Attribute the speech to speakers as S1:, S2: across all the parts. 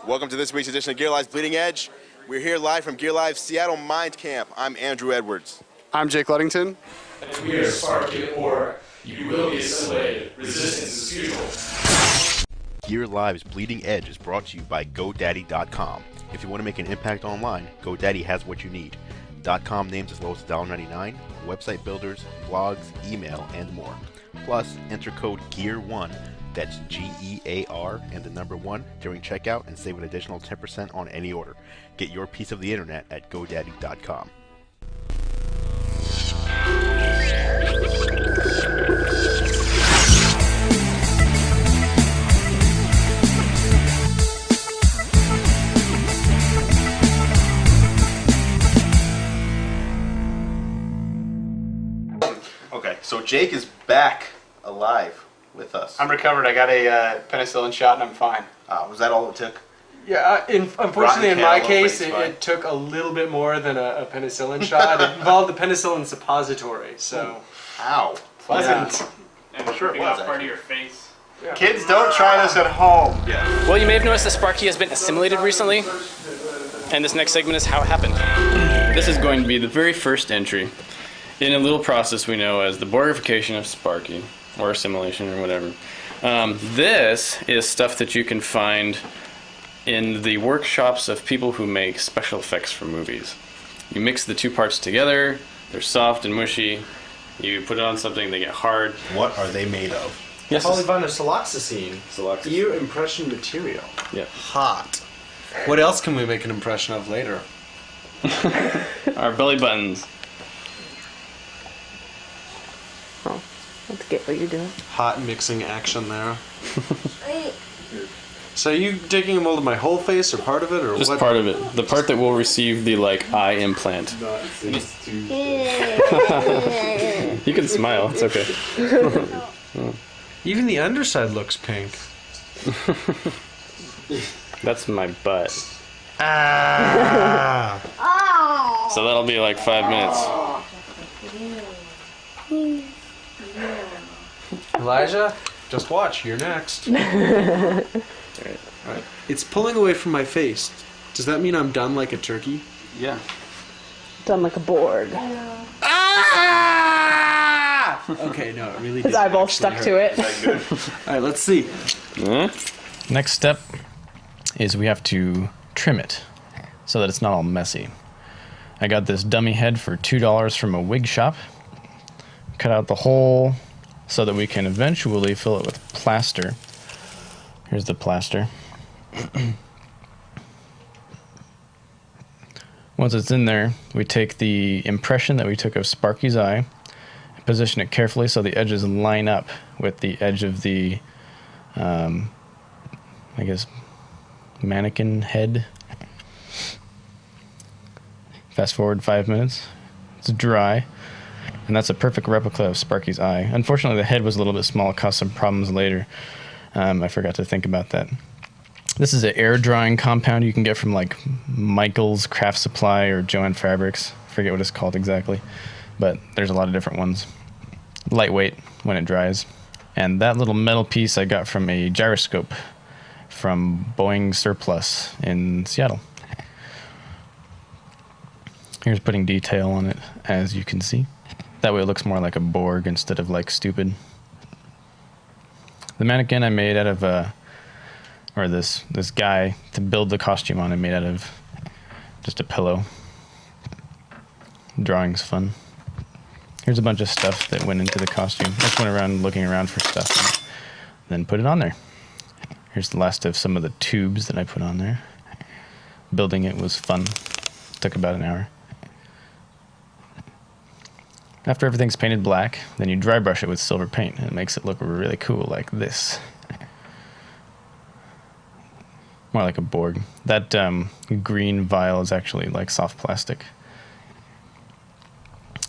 S1: Welcome to this week's edition of Gear Live's Bleeding Edge. We're here live from Gear Live's Seattle Mind Camp. I'm Andrew Edwards.
S2: I'm Jake Ludington.
S3: And we are Sparky, or you will be assimilated. Resistance is futile.
S4: Gear Live's Bleeding Edge is brought to you by GoDaddy.com. If you want to make an impact online, GoDaddy has what you need. .com names as low as $1.99, website builders, blogs, email, and more. Plus, enter code GEAR1, that's G-E-A-R, and the number 1 during checkout and save an additional 10% on any order. Get your piece of the internet at GoDaddy.com.
S1: Okay, so Jake is back alive with us.
S2: I'm recovered. I got a penicillin shot and I'm fine.
S1: Was that all it took?
S2: Yeah, unfortunately in my case it took a little bit more than a penicillin shot. It involved the penicillin suppository, so...
S1: Ow.
S2: Pleasant.
S5: And
S1: Sure it was,
S5: part of your face.
S2: Yeah. Kids, don't try this at home.
S1: Yeah.
S5: Well, you may have noticed that Sparky has been assimilated recently, and this next segment is how it happened.
S6: This is going to be the very first entry in a little process we know as the borification of Sparky, or assimilation, or whatever. This is stuff that you can find in the workshops of people who make special effects for movies. You mix the two parts together, they're soft and mushy, you put it on something, they get hard.
S4: What are they made of?
S6: Yes,
S2: Polyvinylsiloxane. EU impression material.
S6: Yeah.
S2: Hot. What else can we make an impression of later?
S6: Our belly buttons.
S7: Oh, let's get what you're doing.
S2: Hot mixing action there. So are you taking a mold of my whole face or part of it, or
S6: Just
S2: what?
S6: part of it. The part that will receive the, eye implant. You can smile, it's okay.
S2: Even the underside looks pink.
S6: That's my butt.
S2: Ah!
S6: So that'll be like 5 minutes.
S2: Elijah, just watch. You're next. Alright. It's pulling away from my face. Does that mean I'm done like a turkey?
S6: Yeah.
S7: Done like a Borg.
S2: Ah! Okay, no, it really did.
S7: His eyeball stuck to it.
S2: Alright, let's see.
S8: Next step is we have to trim it so that it's not all messy. I got this dummy head for $2 from a wig shop. Cut out the hole so that we can eventually fill it with plaster. Here's the plaster. Once it's in there, we take the impression that we took of Sparky's eye, position it carefully so the edges line up with the edge of the, I guess, mannequin head. Fast forward 5 minutes. It's dry, and that's a perfect replica of Sparky's eye. Unfortunately, the head was a little bit small. It caused some problems later. I forgot to think about that. This is an air drying compound you can get from like Michael's Craft Supply or Joann Fabrics. I forget what it's called exactly, but there's a lot of different ones. Lightweight when it dries. And that little metal piece I got from a gyroscope from Boeing Surplus in Seattle. Here's putting detail on it, as you can see. That way it looks more like a Borg instead of like stupid. The mannequin I made out of or this guy to build the costume on, I made out of just a pillow. Drawing's fun. Here's a bunch of stuff that went into the costume. I just went around looking around for stuff and then put it on there. Here's the last of some of the tubes that I put on there. Building it was fun. Took about an hour. After everything's painted black, then you dry brush it with silver paint, and it makes it look really cool like this. More like a Borg. That green vial is actually like soft plastic.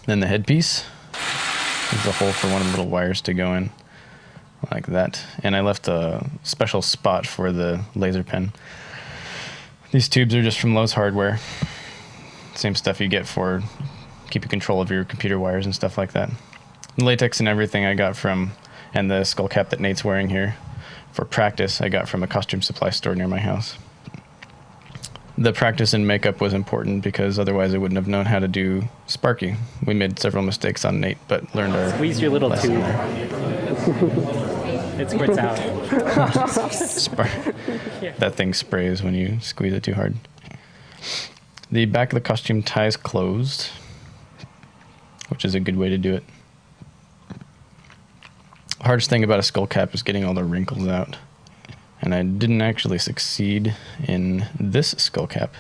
S8: Then the headpiece. There's a hole for one of the little wires to go in, like that. And I left a special spot for the laser pen. These tubes are just from Lowe's Hardware. Same stuff you get for keeping control of your computer wires and stuff like that. The latex and everything I got from, and the skull cap that Nate's wearing here for practice, I got from a costume supply store near my house. the practice in makeup was important because otherwise I wouldn't have known how to do Sparky. We made several mistakes on Nate, but learned our
S9: Squeeze your little
S8: lesson
S9: tube.
S8: there.
S9: It squirts out.
S8: That thing sprays when you squeeze it too hard. The back of the costume tie is closed, which is a good way to do it. The hardest thing about a skull cap is getting all the wrinkles out. And I didn't actually succeed in this skull cap.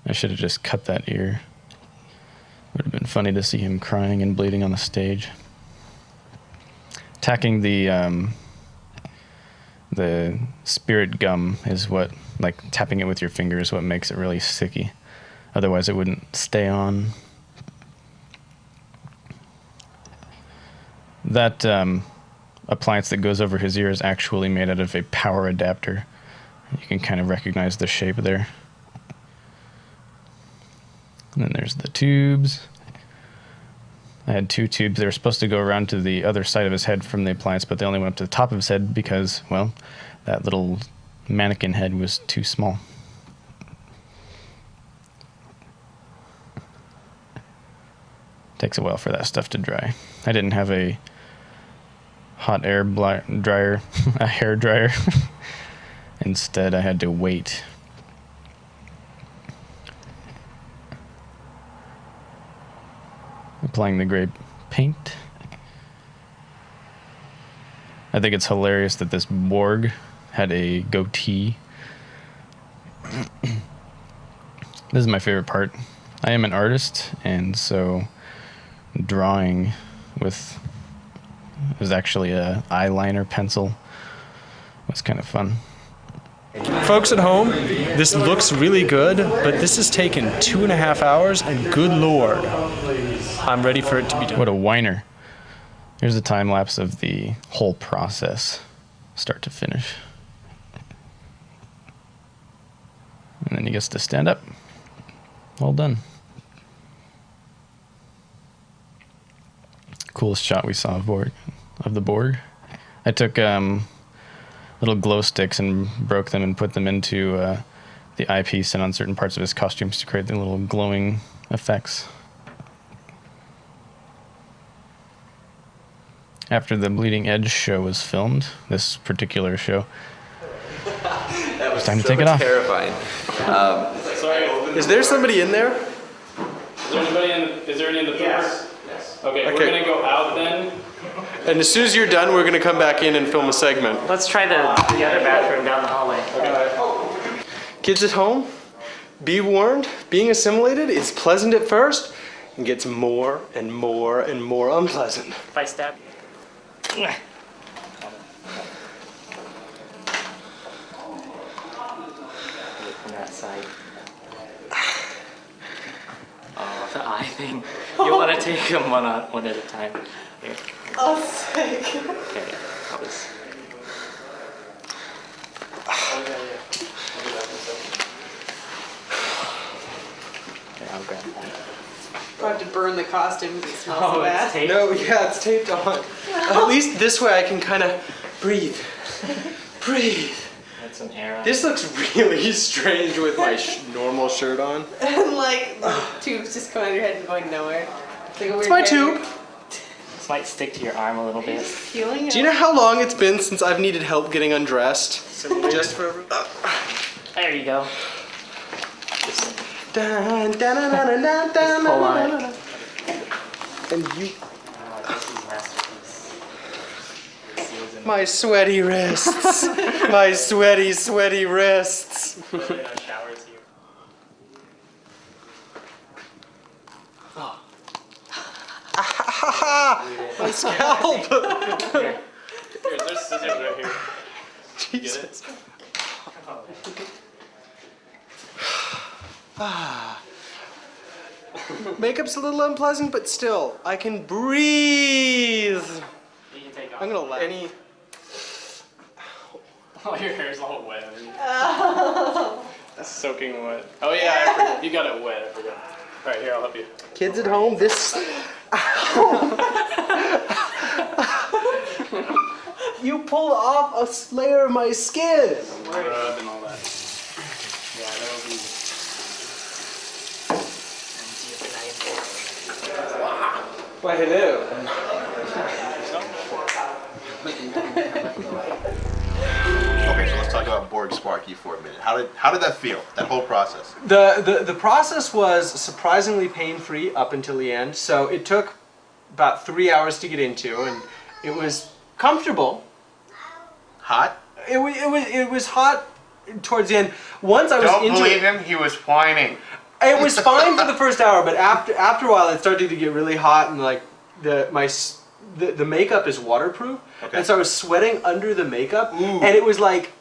S8: I should have just cut that ear. Would have been funny to see him crying and bleeding on the stage. Tacking the spirit gum is what, like tapping it with your finger is what makes it really sticky. Otherwise it wouldn't stay on. That appliance that goes over his ear is actually made out of a power adapter. You can kind of recognize the shape there. And then there's the tubes. I had 2 tubes. They were supposed to go around to the other side of his head from the appliance, but they only went up to the top of his head because, well, that little mannequin head was too small. Takes a while for that stuff to dry. I didn't have a hot air dryer, a hair dryer. Instead, I had to wait. Applying the gray paint. I think it's hilarious that this Borg had a goatee. This is my favorite part. I am an artist, and so drawing with was actually a eyeliner pencil. It was kind of fun.
S2: Folks at home, this looks really good, but this has taken 2.5 hours, and good lord, I'm ready for it to be done.
S8: What a whiner. Here's a time lapse of the whole process, start to finish. And then he gets to stand up. Well done. Coolest shot we saw of the Borg. I took little glow sticks and broke them and put them into the eyepiece and on certain parts of his costumes to create the little glowing effects. After the Bleeding Edge show was filmed, this particular show,
S10: That was
S8: time to take it off.
S10: Terrifying.
S2: Sorry, is there somebody in there?
S5: Is there any in the
S10: Yes.
S5: Okay,
S2: Okay.
S5: we're gonna go out then.
S2: And as soon as you're done, we're gonna come back in and film a segment.
S9: Let's try the other bathroom down the hallway.
S2: Kids at home, be warned, being assimilated is pleasant at first and gets more and more and more unpleasant.
S9: If I stab you. From that side. Oh, the eye thing. You want to take them one at a time. Here.
S7: Oh, sick.
S9: Okay, I'll just... Okay, I'll grab that.
S7: I have to burn the costume because it smells so
S9: Oh, it's
S7: bad.
S9: taped?
S2: No, yeah, it's taped on. At least this way I can kind of breathe. Breathe.
S9: Let some air on.
S2: This looks really strange with my normal shirt on.
S7: And like the tubes just coming out of your head and going nowhere. It's like a weird
S2: It's my
S7: hair.
S2: tube.
S9: This might stick to your arm a little bit.
S7: Peeling
S2: Do you know how long it's been since I've needed help getting undressed? Just for
S9: There you go.
S2: dun, dun, dun, dun, dun, dun,
S9: pull on
S2: dun, dun. And you,
S9: This is masterpiece. Seals in
S2: my sweaty wrists, my sweaty wrists.
S9: showers here.
S2: My scalp.
S5: There's scissors right here.
S2: Jesus. Makeup's a little unpleasant, but still, I can breathe.
S9: You can take off.
S2: I'm gonna let any.
S5: Oh, your hair's all wet. It's soaking wet. Oh yeah, you got it wet. I forgot. All right, here I'll help you.
S2: Kids at home, this. You pulled off a layer of my skin.
S5: Rub and all that. Yeah, that'll be.
S2: Why, hello.
S4: Okay, so let's talk about Borg Sparky for a minute. How did that feel? That whole process?
S2: The process was surprisingly pain-free up until the end. So it took about 3 hours to get into, and it was comfortable.
S4: Hot?
S2: It was hot towards the end. Once I was into
S5: Don't believe him. He was whining.
S2: it was fine for the first hour, but after a while, it started to get really hot, and like the makeup is waterproof, and so I was sweating under the makeup, and it was like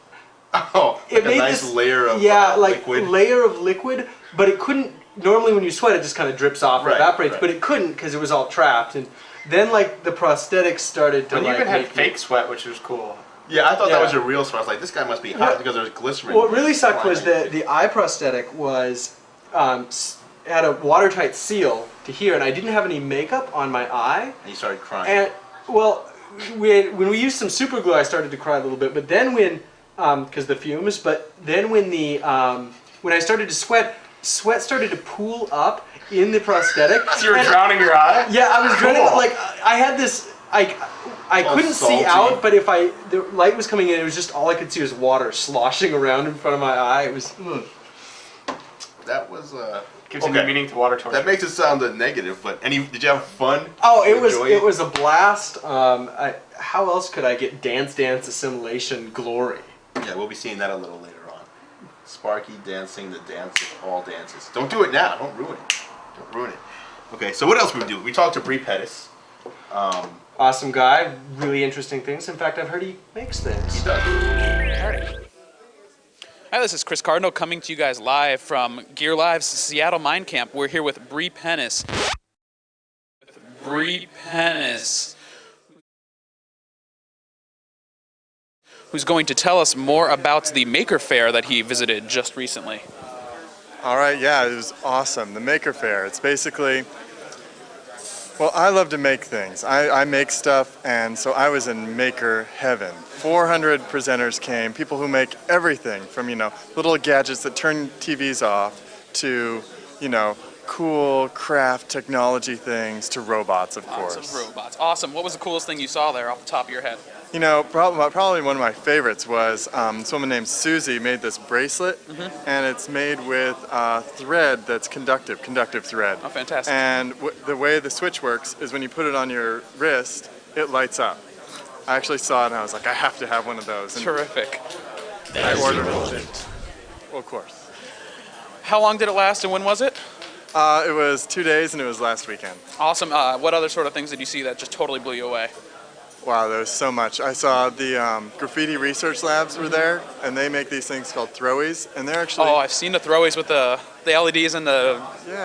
S4: it made a nice layer of liquid.
S2: layer of liquid, but it couldn't. Normally, when you sweat, it just kind of drips off, or evaporates, but it couldn't because it was all trapped. And then like the prosthetics started to
S5: But you
S2: like
S5: even had fake sweat, which was cool.
S4: Yeah, I thought that was a real sweat. I was like, this guy must be hot because there's glycerin.
S2: What really sucked was the eye prosthetic was had a watertight seal to here, and I didn't have any makeup on my eye.
S4: And you started crying.
S2: And well, when we used some super glue, I started to cry a little bit. But then when, because the fumes. But then when when I started to sweat started to pool up in the prosthetic.
S5: So you were drowning your eye?
S2: Yeah, I was drowning. Like I had this. I couldn't see out, but if the light was coming in, it was just all I could see was water sloshing around in front of my eye. It was.
S4: That was
S5: gives a new meaning to water torture.
S4: That makes it sound negative, but did you have fun?
S2: Oh, it was a blast. How else could I get Dance Assimilation glory?
S4: Yeah, we'll be seeing that a little later on. Sparky dancing the dance of all dances. Don't do it now. Don't ruin it. Don't ruin it. Okay, so what else we do? We talked to Bre Pettis.
S2: Awesome guy, really interesting things. In fact, I've heard he makes things.
S4: He does.
S11: Hi, this is Chris Cardinal coming to you guys live from Gear Live's Seattle Mind Camp. We're here with Bre Pettis. Who's going to tell us more about the Maker Faire that he visited just recently.
S12: All right, yeah, it was awesome. The Maker Faire, it's basically, well, I love to make things. I make stuff, and so I was in maker heaven. 400 presenters came, people who make everything from, little gadgets that turn TVs off to, cool craft technology things to robots, of course.
S11: Lots of robots. Awesome. What was the coolest thing you saw there off the top of your head?
S12: Probably one of my favorites was this woman named Susie made this bracelet, and it's made with thread that's conductive thread.
S11: Oh, fantastic.
S12: And the way the switch works is when you put it on your wrist, it lights up. I actually saw it and I was like, I have to have one of those. And
S11: terrific.
S12: I ordered it. Well, of course.
S11: How long did it last and when was it?
S12: It was 2 days and it was last weekend.
S11: Awesome. What other sort of things did you see that just totally blew you away?
S12: Wow, there was so much. I saw the graffiti research labs were there, and they make these things called throwies, and they're actually...
S11: Oh, I've seen the throwies with the LEDs and the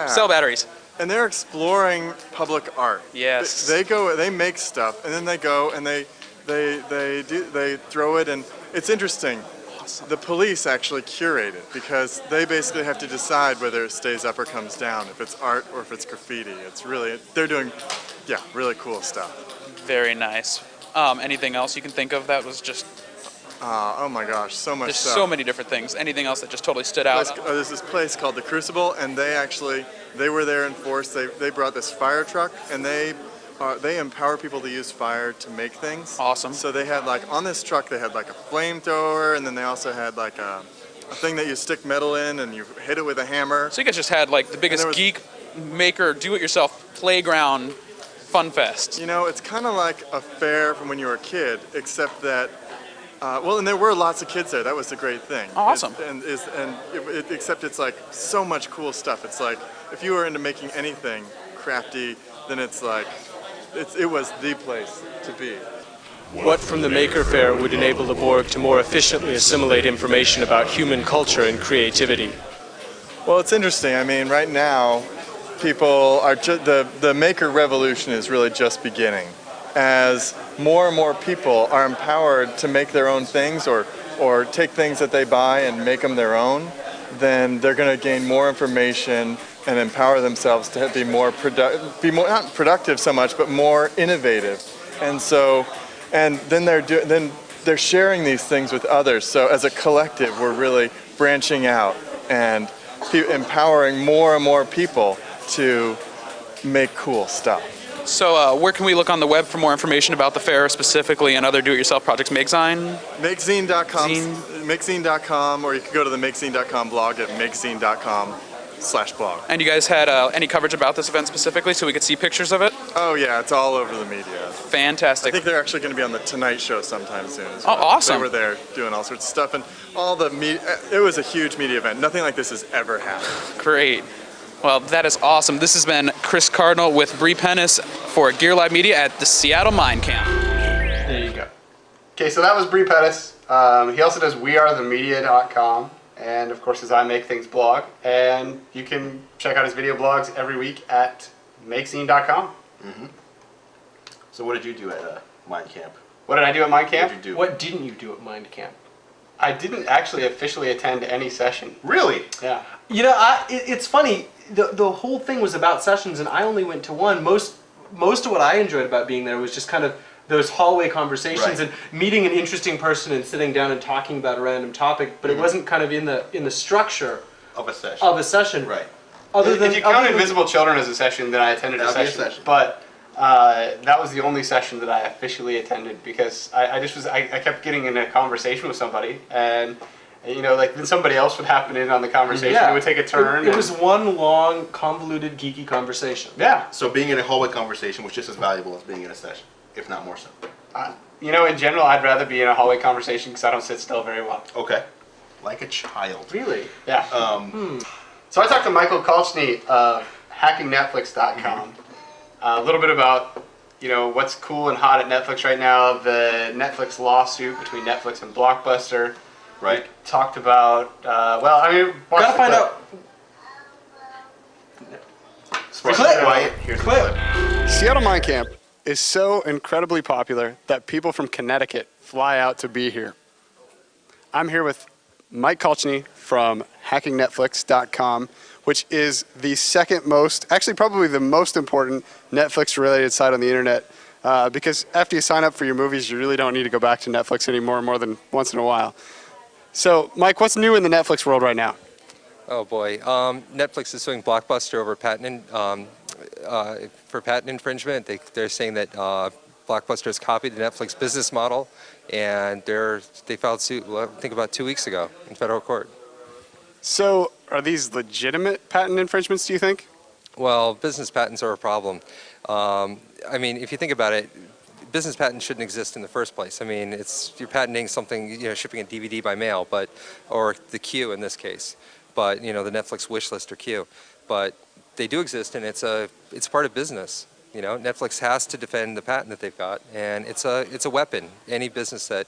S11: cell batteries.
S12: And they're exploring public art.
S11: Yes.
S12: They make stuff, and then they go and they throw it, and it's interesting. Awesome. The police actually curate it because they basically have to decide whether it stays up or comes down, if it's art or if it's graffiti. It's really, they're doing, really cool stuff.
S11: Very nice. Anything else you can think of that was just...
S12: oh my gosh, so much stuff.
S11: There's so many different things. Anything else that just totally stood out?
S12: There's this place called The Crucible, and they were there in force. They brought this fire truck, and they empower people to use fire to make things.
S11: Awesome.
S12: So they had on this truck, they had a flamethrower, and then they also had a thing that you stick metal in, and you hit it with a hammer.
S11: So you guys just had the biggest geek maker, do-it-yourself playground fun fest.
S12: It's kind of like a fair from when you were a kid, except that, and there were lots of kids there. That was the great thing.
S11: Awesome.
S12: Except it's so much cool stuff. It's if you were into making anything crafty, then it was the place to be.
S2: What from the Maker Faire would enable the Borg to more efficiently assimilate information about human culture and creativity?
S12: Well, it's interesting. I mean, right now, people are the maker revolution is really just beginning. As more and more people are empowered to make their own things or take things that they buy and make them their own, then they're going to gain more information and empower themselves to be more not productive so much, but more innovative. And so And then they're sharing these things with others. So as a collective, we're really branching out and empowering more and more people to make cool stuff.
S11: So where can we look on the web for more information about the fair specifically and other do-it-yourself projects? Makezine?
S12: Makezine.com,
S11: Zine?
S12: makezine.com, or you can go to the makezine.com blog at makezine.com/blog.
S11: And you guys had any coverage about this event specifically so we could see pictures of it?
S12: Oh yeah, it's all over the media.
S11: Fantastic.
S12: I think they're actually going to be on the Tonight Show sometime soon as
S11: Oh,
S12: well.
S11: awesome.
S12: They were there doing all sorts of stuff, and all the it was a huge media event. Nothing like this has ever happened.
S11: Great. Well, that is awesome. This has been Chris Cardinal with Bre Pettis for Gear Live Media at the Seattle Mind Camp.
S2: There you go. Okay, so that was Bre Pettis. He also does wearethemedia.com and, of course, his I Make Things blog. And you can check out his video blogs every week at makescene.com.
S4: Mm-hmm. So what did you do at Mind Camp?
S2: What did I do at Mind Camp?
S4: What did you do?
S2: What didn't you do at Mind Camp? I didn't actually officially attend any session.
S4: Really?
S2: Yeah. You know, it's funny. The whole thing was about sessions, and I only went to one. Most of what I enjoyed about being there was just kind of those hallway conversations and meeting an interesting person and sitting down and talking about a random topic. But it wasn't kind of in the structure
S4: of a session.
S2: Right. If you count Invisible Children as a session, then I attended a session. But that was the only session that I officially attended because I kept getting in a conversation with somebody, and you know, like then somebody else would happen in on the conversation.
S13: Yeah.
S2: It would take a turn.
S13: It was one long, convoluted, geeky conversation.
S2: Yeah.
S4: So being in a hallway conversation was just as valuable as being in a session, if not more so.
S2: You know, in general, I'd rather be in a hallway conversation because I don't sit still very well.
S4: Okay. Like a child.
S2: Really? Yeah. So I talked to Michael Kolchny of hackingnetflix.com. A little bit about, you know, what's cool and hot at Netflix right now, the Netflix lawsuit between Netflix and Blockbuster.
S4: Right.
S2: We talked about,
S13: Gotta find out.
S2: Clip. Seattle Mind Camp is so incredibly popular that people from Connecticut fly out to be here. I'm here with Mike Kolchny from hackingnetflix.com, which is the second most, actually probably the most important Netflix-related site on the internet, because after you sign up for your movies, you really don't need to go back to Netflix anymore more than once in a while. So, Mike, what's new in the Netflix world right now?
S14: Oh boy, Netflix is suing Blockbuster over for patent infringement. They're saying that Blockbuster has copied the Netflix business model, and they filed suit, I think about 2 weeks ago in federal court.
S2: So, are these legitimate patent infringements, do you think?
S14: Well, business patents are a problem. I mean, if you think about it, business patents shouldn't exist in the first place. I mean, you're patenting something, you know, shipping a DVD by mail, or the queue in this case, but you know, the Netflix wish list or queue. But they do exist, and it's part of business. You know, Netflix has to defend the patent that they've got, and it's a weapon. Any business that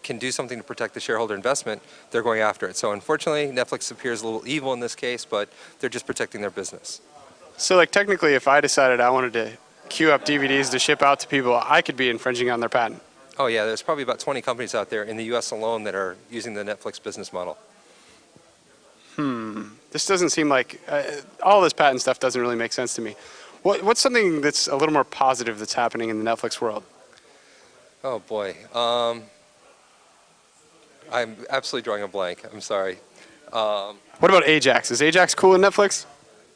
S14: can do something to protect the shareholder investment, they're going after it. So unfortunately, Netflix appears a little evil in this case, but they're just protecting their business.
S2: So, like, technically, if I decided I wanted to queue up DVDs to ship out to people, I could be infringing on their patent.
S14: Oh yeah, there's probably about 20 companies out there in the U.S. alone that are using the Netflix business model.
S2: This doesn't seem like, all this patent stuff doesn't really make sense to me. What's something that's a little more positive that's happening in the Netflix world?
S14: Oh boy, I'm absolutely drawing a blank. I'm sorry.
S2: What about Ajax? Is Ajax cool in Netflix?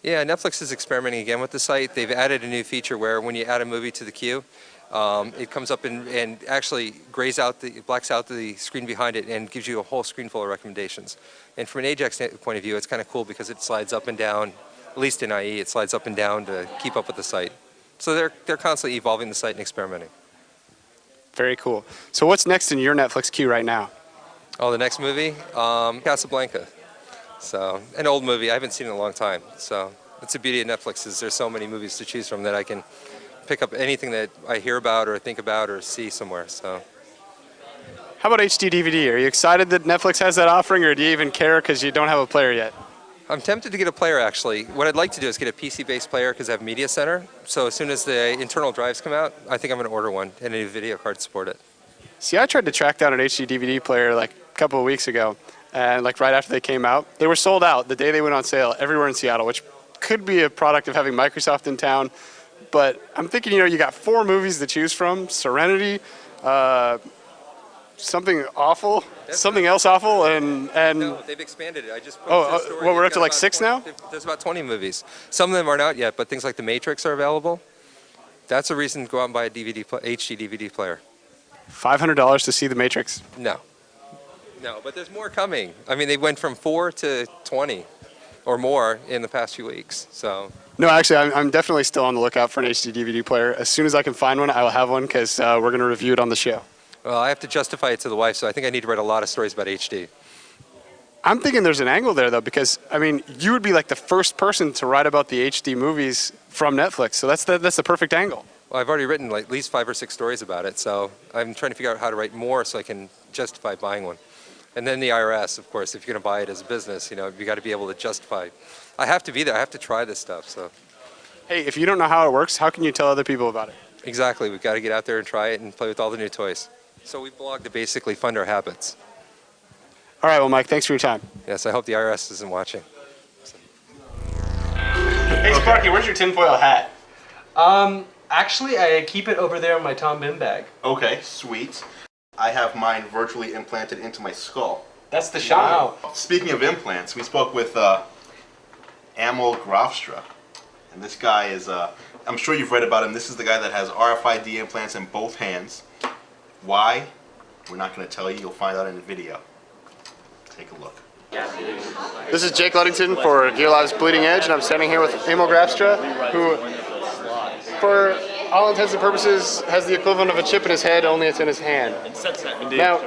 S14: Yeah, Netflix is experimenting again with the site. They've added a new feature where when you add a movie to the queue, it comes up and actually blacks out the screen behind it and gives you a whole screen full of recommendations. And from an Ajax point of view, it's kind of cool because it slides up and down, at least in IE, it slides up and down to keep up with the site. So they're constantly evolving the site and experimenting.
S2: Very cool. So what's next in your Netflix queue right now?
S14: Oh, the next movie? Casablanca. So, an old movie. I haven't seen it in a long time. So, that's the beauty of Netflix is there's so many movies to choose from that I can pick up anything that I hear about or think about or see somewhere. So,
S2: how about HD DVD? Are you excited that Netflix has that offering, or do you even care because you don't have a player yet?
S14: I'm tempted to get a player, actually. What I'd like to do is get a PC-based player because I have Media Center. So, as soon as the internal drives come out, I think I'm going to order one and a new video card to support it.
S2: See, I tried to track down an HD DVD player like a couple of weeks ago. And like right after they came out, they were sold out the day they went on sale everywhere in Seattle, which could be a product of having Microsoft in town.
S15: it, but I'm thinking, you know, you got 4 movies to choose from: Serenity, something awful, something else awful, and
S14: No, they've expanded it. I just posted a story.
S15: well, we're
S14: They've
S15: up to
S14: got
S15: like
S14: about
S15: 6 now.
S14: There's about 20 movies. Some of them aren't out yet, but things like The Matrix are available. That's a reason to go out and buy a HD DVD player.
S15: $500 to see The Matrix.
S14: No, but there's more coming. I mean, they went from 4 to 20 or more in the past few weeks. So.
S15: No, actually, I'm definitely still on the lookout for an HD DVD player. As soon as I can find one, I will have one because we're going to review it on the show.
S14: Well, I have to justify it to the wife, so I think I need to write a lot of stories about HD.
S15: I'm thinking there's an angle there, though, because, I mean, you would be like the first person to write about the HD movies from Netflix, so that's the perfect angle.
S14: Well, I've already written like at least 5 or 6 stories about it, so I'm trying to figure out how to write more so I can justify buying one. And then the IRS, of course, if you're going to buy it as a business, you know, you got to be able to justify. I have to be there. I have to try this stuff, so.
S15: Hey, if you don't know how it works, how can you tell other people about it?
S14: Exactly. We've got to get out there and try it and play with all the new toys. So we blog to basically fund our habits.
S15: All right, well, Mike, thanks for your time.
S14: Yes, I hope the IRS isn't watching.
S15: Hey, Sparky, where's your tinfoil hat?
S2: Actually, I keep it over there in my Tom Bim bag.
S4: Okay, sweet. I have mine virtually implanted into my skull.
S2: That's the shot.
S4: Wow. Speaking of implants, we spoke with Amol Grafstra, and this guy is, I'm sure you've read about him. This is the guy that has RFID implants in both hands. Why? We're not going to tell you. You'll find out in the video. Take a look.
S15: This is Jake Ludington for Gear Live's Bleeding Edge, and I'm standing here with Amol Grafstra, who, for all intents and purposes, has the equivalent of a chip in his head, only it's in his hand. Now,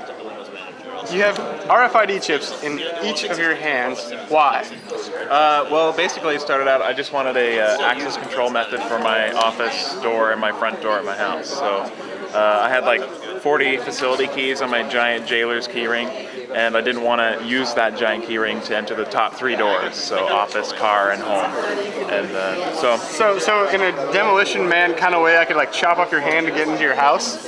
S15: you have RFID chips in each of your hands. Why?
S16: Well, basically it started out, I just wanted a access control method for my office door and my front door at my house. So I had like 40 facility keys on my giant jailer's keyring, and I didn't want to use that giant keyring to enter the top 3 doors, so office, car, and home. And
S15: So in a Demolition Man kind of way, I could like chop off your hand to get into your house?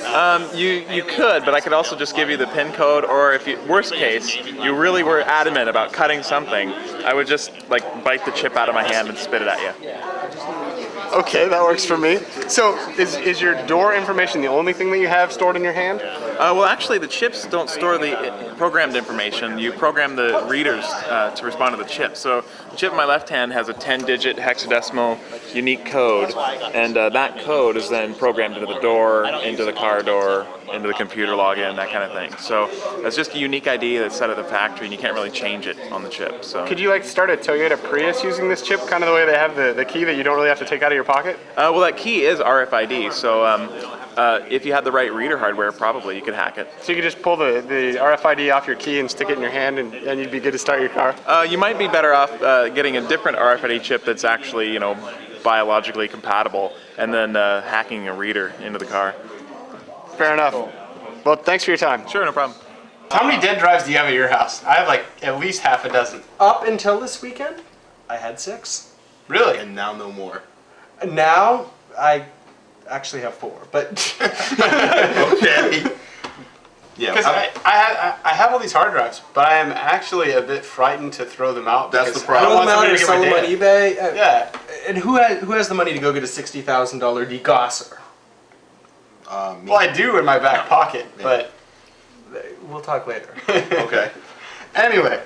S16: You could, but I could also just give you the PIN code, or if you, worst case, you really were adamant about cutting something, I would just like bite the chip out of my hand and spit it at you.
S15: Okay, that works for me. So is your door information the only thing that you have stored in your hand?
S16: Well, actually, the chips don't store the programmed information. You program the readers to respond to the chip. So the chip in my left hand has a 10-digit hexadecimal unique code, and that code is then programmed into the door, into the car door, into the computer login, that kind of thing. So that's just a unique ID that's set at the factory, and you can't really change it on the chip. So
S15: could you like start a Toyota Prius using this chip, kind of the way they have the key that you don't really have to take out of your pocket?
S16: Well, that key is RFID, so if you had the right reader hardware, probably you could hack it.
S15: So you could just pull the RFID off your key and stick it in your hand, and you'd be good to start your car?
S16: You might be better off getting a different RFID chip that's actually, you know, biologically compatible, and then hacking a reader into the car.
S15: Fair enough. Well, thanks for your time.
S16: Sure, no problem.
S15: How many dead drives do you have at your house? I have like at least half a dozen.
S2: Up until this weekend, I had 6.
S15: Really?
S4: And now no more.
S2: Now, I actually have 4, but...
S4: Okay. Yeah.
S15: Because I have all these hard drives, but I am actually a bit frightened to throw them out.
S4: That's the problem.
S2: Throw them out or sell them on eBay.
S15: Yeah.
S2: And who has the money to go get a $60,000 degosser?
S15: Well, I do in my back pocket, but
S2: we'll talk later.
S4: Okay.
S15: Anyway,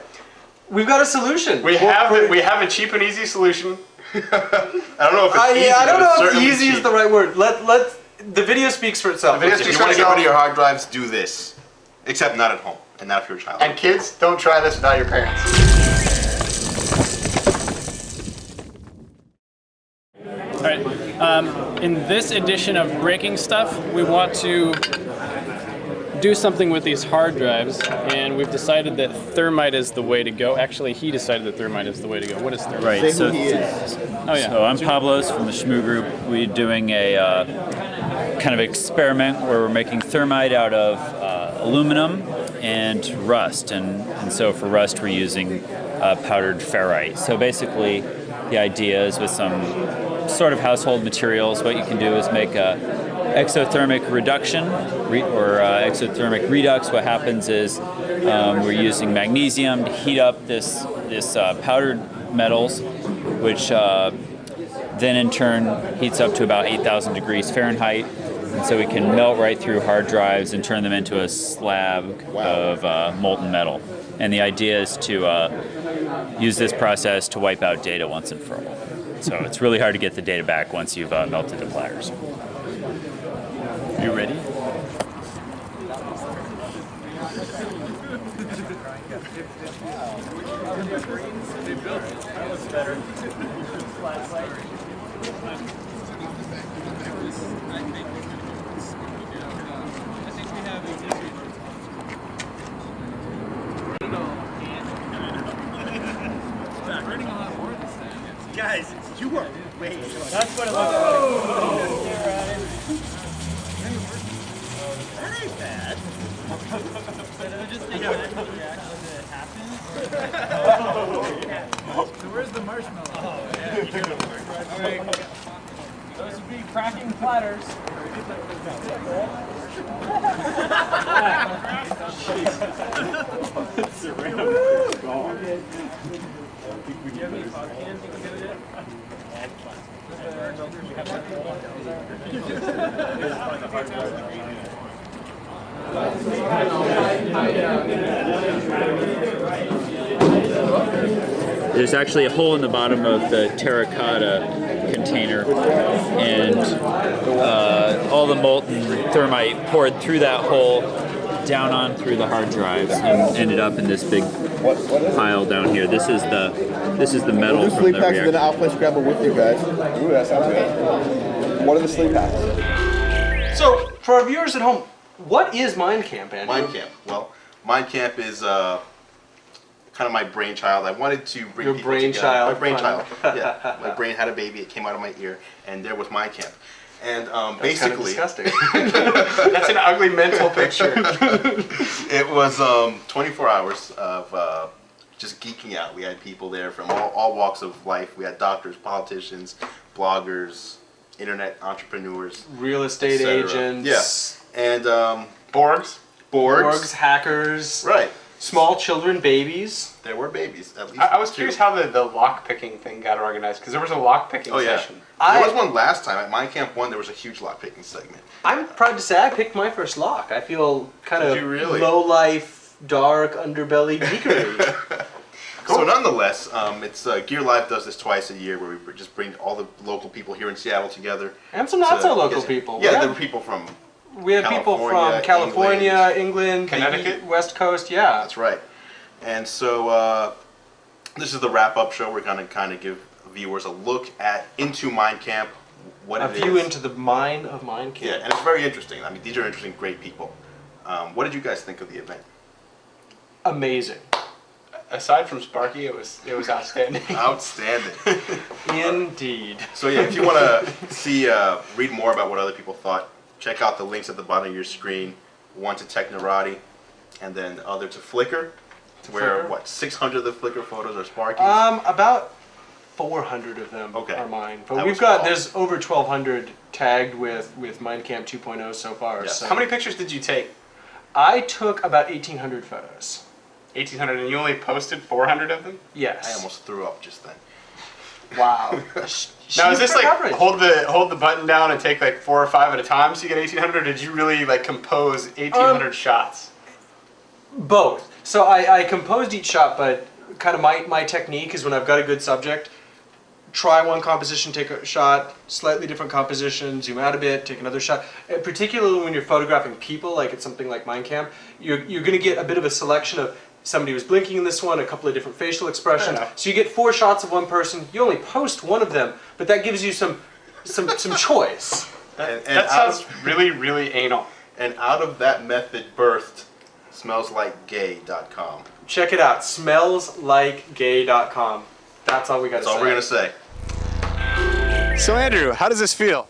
S2: we've got a solution.
S15: We have a cheap and easy solution.
S4: I don't know if it's easy.
S2: I don't know if
S4: it's
S2: easy is the right word. The video speaks for itself.
S4: If you want to get rid of your hard drives, do this. Except not at home, and not if you're a child.
S15: And kids, don't try this without your parents.
S5: All right. In this edition of Breaking Stuff, we want to do something with these hard drives, and we've decided that thermite is the way to go. Actually, he decided that thermite is the way to go. What is thermite?
S17: Right. So,
S5: Oh yeah.
S17: So I'm Pablos from the Shmoo Group. We're doing a kind of experiment where we're making thermite out of aluminum and rust, and so for rust we're using powdered ferrite. So basically, the idea is with some sort of household materials, what you can do is make a exothermic reduction or exothermic redux. What happens is we're using magnesium to heat up this powdered metals, which then in turn heats up to about 8,000 degrees Fahrenheit. And so we can melt right through hard drives and turn them into a slab of molten metal. And the idea is to use this process to wipe out data once and for all. So it's really hard to get the data back once you've melted the platters. You ready?
S10: Guys, you are way. That's what it looks like. That ain't bad.
S5: So where's the marshmallow? Oh, yeah. All right. Those would be cracking platters.
S17: There's actually a hole in the bottom of the terracotta container, and all the molten thermite poured through that hole down on through the hard drives and ended up in this big pile down here. This is the metal
S1: We'll do
S17: from
S1: sleep
S17: the
S1: packs and
S17: reactor.
S1: then I'll play Scrabble with you guys. Ooh, that sounds good. What are the sleep packs?
S2: So, for our viewers at home, what is Mind Camp, Andrew?
S4: Mind Camp. Well, Mind Camp is kind of my brainchild. I wanted to bring
S2: Your
S4: people
S2: brainchild.
S4: together. My brainchild. Yeah, my brain had a baby. It came out of my ear, and there was Mind Camp. And
S2: That's
S4: basically,
S2: kind of disgusting. That's an ugly mental picture.
S4: it was 24 hours of just geeking out. We had people there from all walks of life. We had doctors, politicians, bloggers, internet entrepreneurs,
S2: real estate agents.
S4: Yes, and
S13: Borgs,
S2: hackers,
S4: right?
S2: Small children, babies.
S4: There were babies, at least.
S13: I was curious how the lock picking thing got organized, because there was a lock picking session.
S4: There was one last time at Mind Camp 1. There was a huge lock picking segment.
S2: I'm proud to say I picked my first lock. I feel kind
S4: Did
S2: of
S4: you really?
S2: low life, dark underbelly geekery.
S4: So nonetheless, it's Gear Live does this twice a year, where we just bring all the local people here in Seattle together.
S2: And some not so local people.
S4: Yeah, there were people from.
S2: We had people from California, England,
S4: Connecticut,
S2: the West Coast. Yeah,
S4: that's right. And so this is the wrap-up show. We're going to kind of give viewers a look into Mind Camp, what
S2: a
S4: it
S2: view
S4: is.
S2: into the mind of Mind Camp.
S4: Yeah, and it's very interesting. I mean, these are interesting, great people. What did you guys think of the event?
S2: Amazing.
S13: Aside from Sparky, it was outstanding.
S4: Outstanding.
S2: Indeed.
S4: So yeah, if you want to see, read more about what other people thought, check out the links at the bottom of your screen. One to Technorati, and then the other to Flickr, where what 600 of the Flickr photos are Sparky's.
S2: About 400 of them are mine. But there's over 1,200 tagged with Mind Camp 2.0 so far.
S13: Yes.
S2: So
S13: How many pictures did you take?
S2: I took about 1,800 photos.
S13: 1,800, and you only posted 400 of them?
S2: Yes.
S4: I almost threw up just then.
S2: Wow.
S13: Now is this like hold the button down and take like 4 or 5 at a time so you get 1,800, or did you really like compose 1,800 shots?
S2: Both. So I composed each shot, but kind of my technique is when I've got a good subject, try one composition, take a shot, slightly different composition, zoom out a bit, take another shot. And particularly when you're photographing people, like it's something like Mind Camp, you're going to get a bit of a selection of somebody was blinking in this one, a couple of different facial expressions. So you get 4 shots of one person. You only post one of them, but that gives you some choice.
S13: That sounds really, really anal.
S4: And out of that method birthed SmellsLikeGay.com.
S2: Check it out, SmellsLikeGay.com. That's all we got to say.
S4: That's all we're going to say.
S13: So Andrew, how does this feel?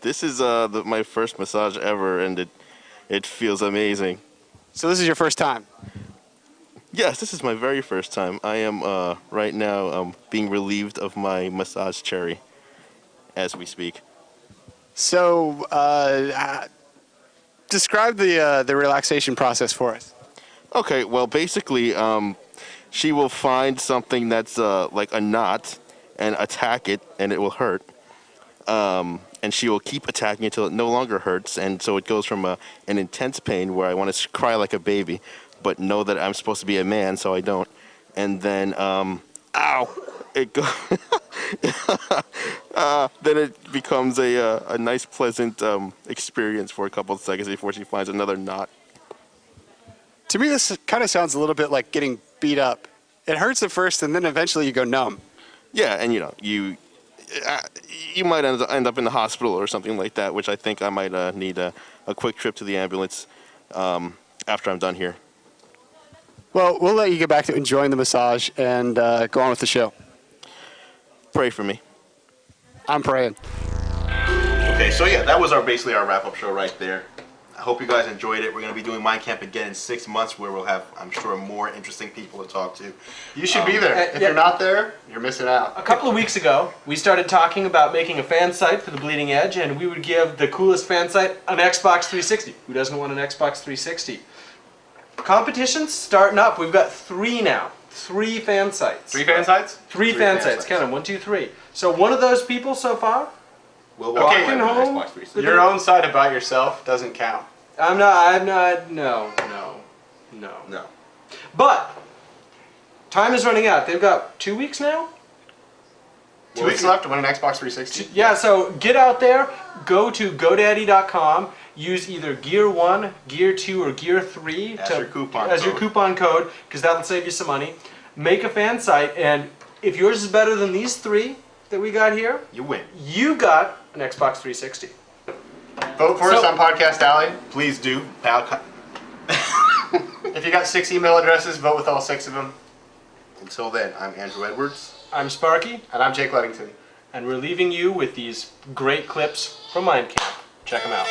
S18: This is my first massage ever, and it feels amazing.
S13: So this is your first time?
S18: Yes, this is my very first time. I am right now being relieved of my massage cherry as we speak.
S13: So describe the relaxation process for us.
S18: Okay, well basically she will find something that's like a knot, and attack it, and it will hurt. And she will keep attacking until it no longer hurts, and so it goes from an intense pain where I want to cry like a baby, but know that I'm supposed to be a man, so I don't. And then, ow! It goes. Then it becomes a nice, pleasant experience for a couple of seconds before she finds another knot.
S19: To me, this kind of sounds a little bit like getting beat up. It hurts at first, and then eventually you go numb.
S18: Yeah, and you might end up in the hospital or something like that, which I think I might need a quick trip to the ambulance after I'm done here.
S19: Well, we'll let you get back to enjoying the massage and go on with the show.
S18: Pray for me.
S19: I'm praying.
S18: Okay, so yeah, that was basically our wrap-up show right there. I hope you guys enjoyed it. We're going to be doing Mind Camp again in 6 months, where we'll have, I'm sure, more interesting people to talk to.
S19: You should be there. If you're not there, you're missing out.
S2: A couple of weeks ago, we started talking about making a fan site for the Bleeding Edge, and we would give the coolest fan site an Xbox 360. Who doesn't want an Xbox 360? Competition's starting up. We've got 3 now. 3 fan sites.
S13: 3 fan sites?
S2: 3 fan sites. Count them. 1, 2, 3. So one of those people so far.
S18: Will
S2: walking home.
S13: Your own site about yourself doesn't count.
S2: I'm not. No. But time is running out. They've got 2 weeks now.
S13: 2 weeks left to win an Xbox 360.
S2: Yeah. So get out there. Go to GoDaddy.com. Use either Gear 1, Gear 2, or Gear 3
S18: as your
S2: coupon code, because that'll save you some money. Make a fan site, and if yours is better than these 3 that we got here,
S18: you win.
S2: You got an Xbox 360.
S13: Vote for us on Podcast Alley.
S18: Please do.
S13: If you got 6 email addresses, vote with all 6 of them.
S18: Until then, I'm Andrew Edwards.
S2: I'm Sparky.
S13: And I'm Jake Ludington.
S2: And we're leaving you with these great clips from Mind Camp. Check them out.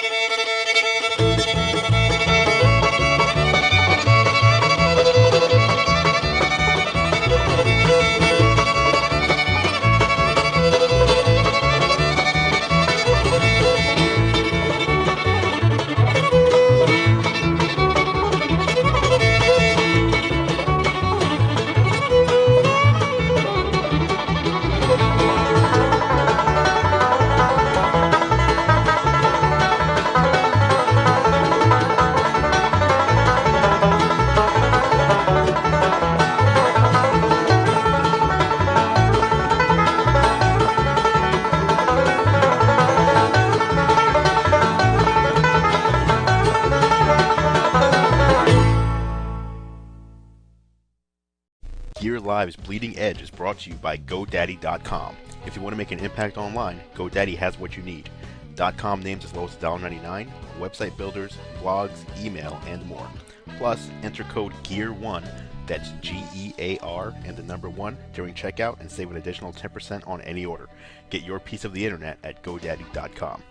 S4: Gear Live's Bleeding Edge is brought to you by GoDaddy.com. If you want to make an impact online, GoDaddy has what you need. .com names as low as $1.99, website builders, blogs, email, and more. Plus, enter code GEAR1, that's G-E-A-R, and the number 1 during checkout and save an additional 10% on any order. Get your piece of the internet at GoDaddy.com.